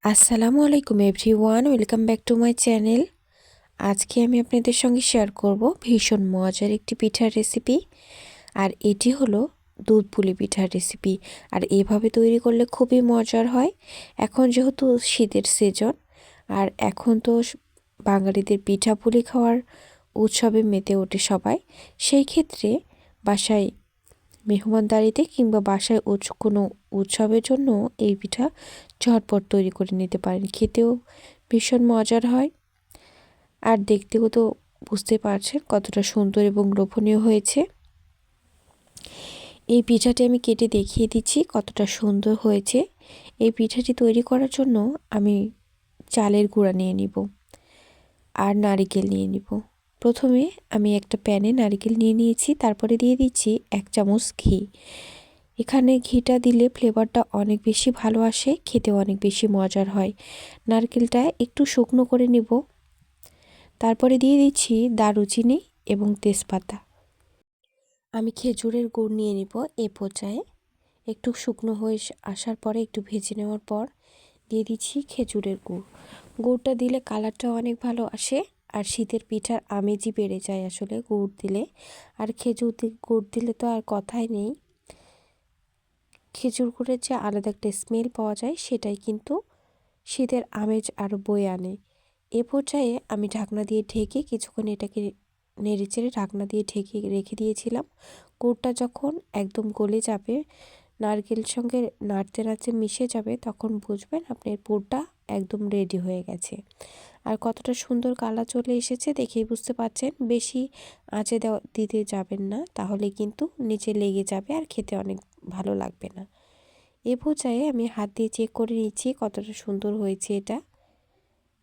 আসসালামু আলাইকুম everyone, welcome back to my channel. আজকে আমি আপনাদের সঙ্গে শেয়ার করব ভীষণ মজার একটি পিঠার রেসিপি। আর এটি হলো দুধ পুলি পিঠার রেসিপি। আর এভাবে তৈরি করলে খুবই মজার হয়। এখন যেহেতু শীতের সিজন, আর এখন তো বাঙালিদের পিঠা পুলি খাওয়ার উৎসবে মেতে ওঠে সবাই। সেই ক্ষেত্রে বাসায় মেহমানদারিতে কিংবা বাসায় কোনো উৎসবের জন্য এই পিঠা ঝটপট তৈরি করে নিতে পারেন। খেতেও ভীষণ মজার হয়, আর দেখতেও তো বুঝতে পারছেন কতটা সুন্দর এবং লোভনীয় হয়েছে। এই পিঠাটি আমি কেটে দেখিয়ে দিচ্ছি কতটা সুন্দর হয়েছে। এই পিঠাটি তৈরি করার জন্য আমি চালের গুঁড়া নিয়ে নিব আর নারিকেল নিয়ে নিব। প্রথমে আমি একটা প্যানে নারিকেল নিয়ে নিয়েছি, তারপরে দিয়ে দিচ্ছি 1 চামচ ঘি। এখানে ঘিটা দিলে ফ্লেভারটা অনেক বেশি ভালো আসে, খেতেও অনেক বেশি মজার হয়। নারকেলটা একটু শুকনো করে নিব, তারপরে দিয়ে দিচ্ছি দারুচিনি এবং তেজপাতা। আমি খেজুরের গুড় নিয়ে নিব। এ পর্যায়ে একটু শুকনো হয়ে আসার পরে একটু ভেজে নেওয়ার পর দিয়ে দিচ্ছি খেজুরের গুড়। গুড়টা দিলে কালারটা অনেক ভালো আসে, আর শীতের পিঠার আমেজই বেড়ে যায় আসলে গুড় দিলে। আর খেজুর গুড় দিলে তো আর কথাই নেই। খেজুর গুড়ের যে আলাদা একটা স্মেল পাওয়া যায়, সেটাই কিন্তু শীতের আমেজ আরও বয়ে আনে। এ পর্যায়ে আমি ঢাকনা দিয়ে ঢেকে কিছুক্ষণ এটাকে নেড়েচেড়ে ঢাকনা দিয়ে ঢেকে রেখে দিয়েছিলাম। গুড়টা যখন একদম গলে যাবে, নারকেলের সঙ্গে নাড়তে নাড়তে মিশে যাবে, তখন বুঝবেন আপনার পুরটা একদম রেডি হয়ে গেছে। আর কতটা সুন্দর কালার চলে এসেছে দেখেই বুঝতে পারছেন। বেশি আঁচে দিতে যাবেন না, তাহলে কিন্তু নিচে লেগে যাবে আর খেতে অনেক ভালো লাগবে না। এ পর্যায়ে আমি হাত দিয়ে চেক করে নিচ্ছি কতটা সুন্দর হয়েছে এটা।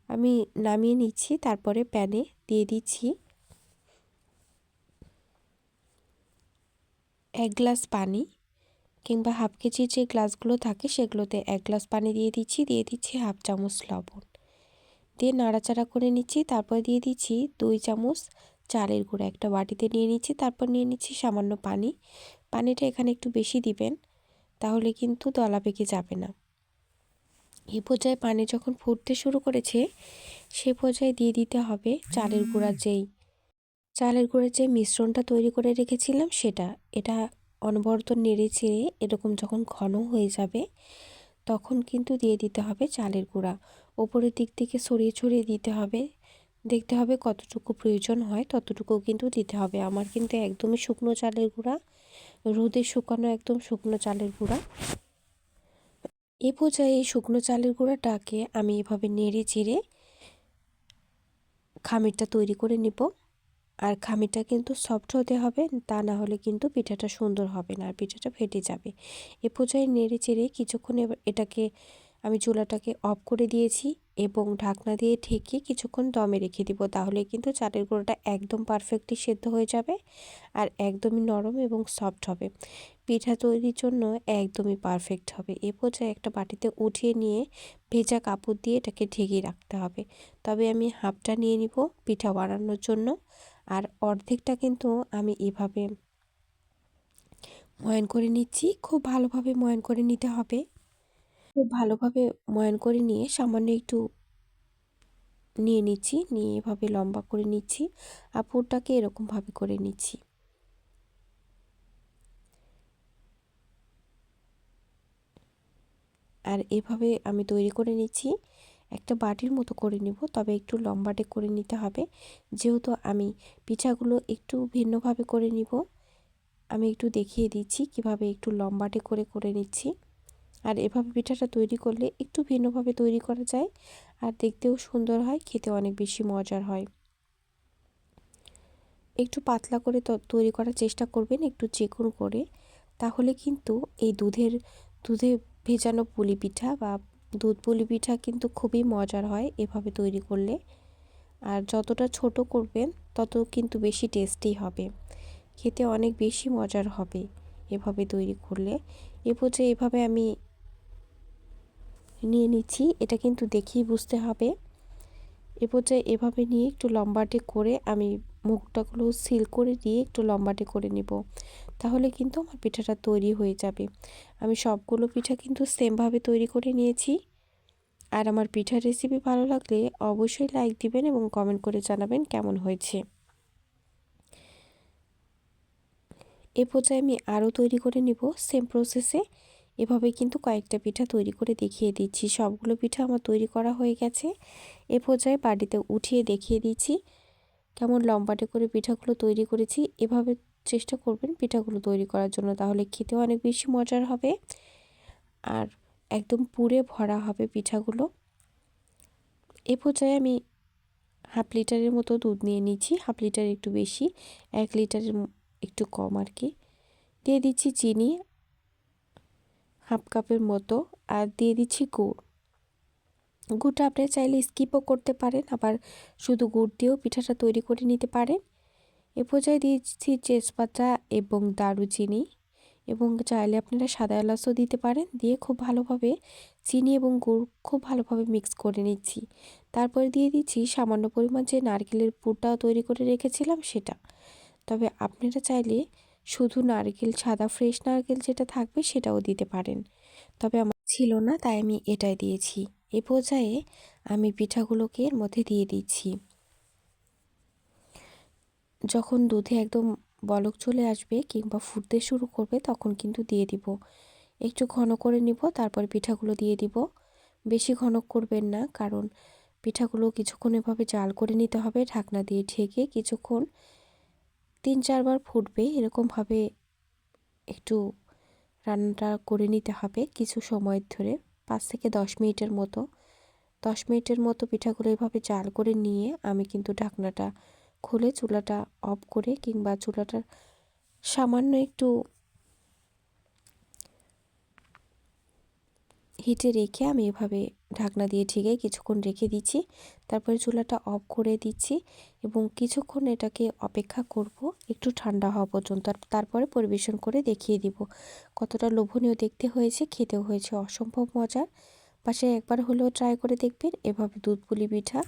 আমি নামিয়ে নিচ্ছি, তারপরে প্যানে দিয়ে দিচ্ছি 1 গ্লাস পানি, কিংবা হাফ কেজির যে গ্লাসগুলো থাকে সেগুলোতে 1 গ্লাস পানি দিয়ে দিচ্ছি। দিয়ে দিচ্ছি হাফ চামচ লবণ, দিয়ে নাড়াচাড়া করে নিচ্ছি। তারপর দিয়ে দিচ্ছি 2 চামচ চালের গুঁড়া একটা বাটিতে নিয়ে নিচ্ছি। তারপর নিয়ে নিচ্ছি সামান্য পানি। পানিটা এখানে একটু বেশি দিবেন, তাহলে কিন্তু দলা পেকে যাবে না। এই পর্যায়ে পানি যখন ফুটতে শুরু করেছে, সে পর্যায়ে দিয়ে দিতে হবে চালের গুঁড়ার যে মিশ্রণটা তৈরি করে রেখেছিলাম সেটা। এটা অনবরত নেড়ে চেড়ে এরকম যখন ঘন হয়ে যাবে, তখন কিন্তু দিয়ে দিতে হবে চালের গুঁড়া। ওপরের দিক থেকে ছড়িয়ে ছড়িয়ে দিতে হবে। দেখতে হবে কতটুকু প্রয়োজন হয় ততটুকু কিন্তু দিতে হবে। আমার কিন্তু একদমই শুকনো চালের গুঁড়া, রোদে শুকানো একদম শুকনো চালের গুঁড়া। এ পর্যায়ে এই শুকনো চালের গুঁড়াটাকে আমি এভাবে নেড়ে চেড়ে খামিরটা তৈরি করে নিব। আর খামিরটা কিন্তু সফট হতে হবে, তা না হলে কিন্তু পিঠাটা সুন্দর হবে না, আর পিঠাটা ফেটে যাবে। এ পর্যায়ে নেড়ে চেড়ে কিছুক্ষণ এটাকে আমি চুলাটাকে অফ করে দিয়েছি এবং ঢাকনা দিয়ে ঢেকে কিছুক্ষণ দমে রেখে দিব। তাহলে কিন্তু চালের গুঁড়োটা একদম পারফেক্টলি সেদ্ধ হয়ে যাবে, আর একদমই নরম এবং সফট হবে। পিঠা তৈরির জন্য একদমই পারফেক্ট হবে। এ পর্যায়ে একটা বাটিতে উঠিয়ে নিয়ে ভেজা কাপড় দিয়ে এটাকে ঢেকে রাখতে হবে। তবে আমি হাফটা নিয়ে নিব পিঠা বানানোর জন্য, আর অর্ধেকটা কিন্তু আমি এভাবে ময়ান করে নিচ্ছি। খুব ভালোভাবে ময়ান করে নিতে হবে। খুব ভালোভাবে ময়ান করে নিয়ে সামান্য একটু নিয়ে নিচ্ছি, নিয়ে এভাবে লম্বা করে নিচ্ছি। আর পুরটাকে এরকমভাবে করে নিচ্ছি। আর এভাবে আমি তৈরি করে নিচ্ছি। একটা বাটির মতো করে নিব, তবে একটু লম্বাটে করে নিতে হবে। যেহেতু আমি পিঠাগুলো একটু ভিন্নভাবে করে নিব, আমি একটু দেখিয়ে দিচ্ছি কিভাবে একটু লম্বাটে করে করে নিচ্ছি। আর এভাবে পিঠাটা তৈরি করলে একটু ভিন্নভাবে তৈরি করা যায়, আর দেখতেও সুন্দর হয়, খেতে অনেক বেশি মজার হয়। একটু পাতলা করে তৈরি করার চেষ্টা করবেন, একটু চিকন করে। তাহলে কিন্তু এই দুধে ভেজানো পুলি পিঠা বা দুধ পুলি পিঠা কিন্তু খুবই মজার হয় এভাবে তৈরি করলে। আর যতটা ছোট করবেন তত কিন্তু বেশি টেস্টি হবে, খেতে অনেক বেশি মজার হবে এভাবে তৈরি করলে। এ পর্যায়ে এভাবে আমি নিয়ে নিচ্ছি, এটা কিন্তু দেখেই বুঝতে হবে। এ পর্যায়ে এভাবে নিয়ে একটু লম্বাটে করে আমি মুখটাগুলো সিল করে দিয়ে একটু লম্বাটে করে নেব, তাহলে কিন্তু আমার পিঠাটা তৈরি হয়ে যাবে। আমি সবগুলো পিঠা কিন্তু সেমভাবে তৈরি করে নিয়েছি। আর আমার পিঠার রেসিপি ভালো লাগলে অবশ্যই লাইক দিবেন এবং কমেন্ট করে জানাবেন কেমন হয়েছে। এ পর্যায়ে আমি আরও তৈরি করে নিব সেম প্রসেসে। এভাবে কিন্তু কয়েকটা পিঠা তৈরি করে দেখিয়ে দিচ্ছি। সবগুলো পিঠা আমার তৈরি করা হয়ে গেছে। এ পর্যায়ে বাটিতে উঠিয়ে দেখিয়ে দিচ্ছি কেমন লম্বাটে করে পিঠাগুলো তৈরি করেছি। এভাবে চেষ্টা করবেন পিঠাগুলো তৈরি করার জন্য, তাহলে খেতেও অনেক বেশি মজার হবে আর একদম পুরে ভরা হবে পিঠাগুলো। এ পর্যায়ে আমি হাফ লিটারের মতো দুধ নিয়ে নিচ্ছি, হাফ লিটার একটু বেশি, 1 লিটারের একটু কম আর কি। দিয়ে দিচ্ছি চিনি হাফ কাপের মতো, আর দিয়ে দিচ্ছি গুড়। গুড়টা আপনি চাইলে স্কিপও করতে পারেন, আবার শুধু গুড় দিয়েও পিঠাটা তৈরি করে নিতে পারেন। এ পর্যায়ে দিয়েছি তেজপাতা এবং দারুচিনি, এবং চাইলে আপনারা সাদা এলাচও দিতে পারেন। দিয়ে খুব ভালোভাবে চিনি এবং গুড় খুব ভালোভাবে মিক্স করে নিচ্ছি। তারপরে দিয়ে দিচ্ছি সামান্য পরিমাণ যে নারকেলের পুরটা তৈরি করে রেখেছিলাম সেটা। তবে আপনারা চাইলে শুধু নারকেল, সাদা ফ্রেশ নারকেল যেটা থাকবে সেটাও দিতে পারেন, তবে আমার ছিল না তাই আমি এটাই দিয়েছি। এ পর্যায়ে আমি পিঠাগুলোকে এর মধ্যে দিয়ে দিচ্ছি। যখন দুধে একদম বলক চলে আসবে কিংবা ফুটতে শুরু করবে তখন কিন্তু দিয়ে দিব। একটু ঘন করে নিব, তারপর পিঠাগুলো দিয়ে দিব। বেশি ঘন করবেন না, কারণ পিঠাগুলো কিছুক্ষণ এভাবে জাল করে নিতে হবে ঢাকনা দিয়ে ঢেকে। কিছুক্ষণ 3-4 বার ফুটবে এরকমভাবে একটু রান্নাটা করে নিতে হবে কিছু সময় ধরে, 5 থেকে 10 মিনিটের মতো। 10 মিনিটের মতো পিঠাগুলো এভাবে জাল করে নিয়ে আমি কিন্তু ঢাকনাটা খুলে চুলাটা অফ করে কিংবা চুলাটার সামান্য একটু হিটে রেখে আমি এভাবে ঢাকনা দিয়ে ঢেকে কিছুক্ষণ রেখে দিচ্ছি। তারপরে চুলাটা অফ করে দিচ্ছি এবং কিছুক্ষণ এটাকে অপেক্ষা করব একটু ঠান্ডা হওয়া পর্যন্ত। তারপরে পরিবেশন করে দেখিয়ে দিব কতটা লোভনীয় দেখতে হয়েছে, খেতেও হয়েছে অসম্ভব মজার। বাসায় একবার হলেও ট্রাই করে দেখবেন এভাবে দুধ পুলি পিঠা।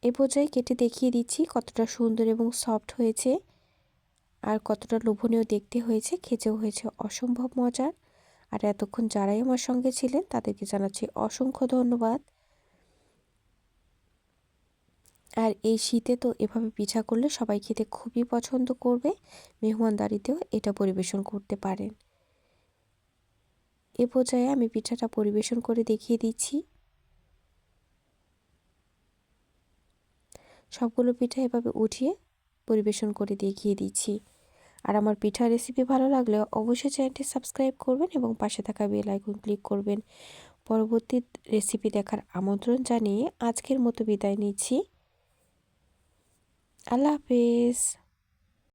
এ পর্যায়ে কেটে দেখিয়ে দিচ্ছি কতটা সুন্দর এবং সফট হয়েছে আর কতটা লোভনীয় দেখতে হয়েছে, খেতেও হয়েছে অসম্ভব মজার। আর এতক্ষণ যারাই আমার সঙ্গে ছিলেন তাদেরকে জানাচ্ছি অসংখ্য ধন্যবাদ। আর এই শীতে তো এভাবে পিঠা করলে সবাই খেতে খুবই পছন্দ করবে। মেহমানদারিতেও এটা পরিবেশন করতে পারেন। এ পর্যায়ে আমি পিঠাটা পরিবেশন করে দেখিয়ে দিচ্ছি। সবগুলো পিঠা এভাবে উঠিয়ে পরিবেশন করে দেখিয়ে দিচ্ছি। আর আমার পিঠার রেসিপি ভালো লাগলে অবশ্যই চ্যানেলটি সাবস্ক্রাইব করবেন এবং পাশে থাকা বেল আইকন ক্লিক করবেন। পরবর্তী রেসিপি দেখার আমন্ত্রণ জানিয়ে আজকের মতো বিদায় নিচ্ছি। আল্লাহ হাফেজ।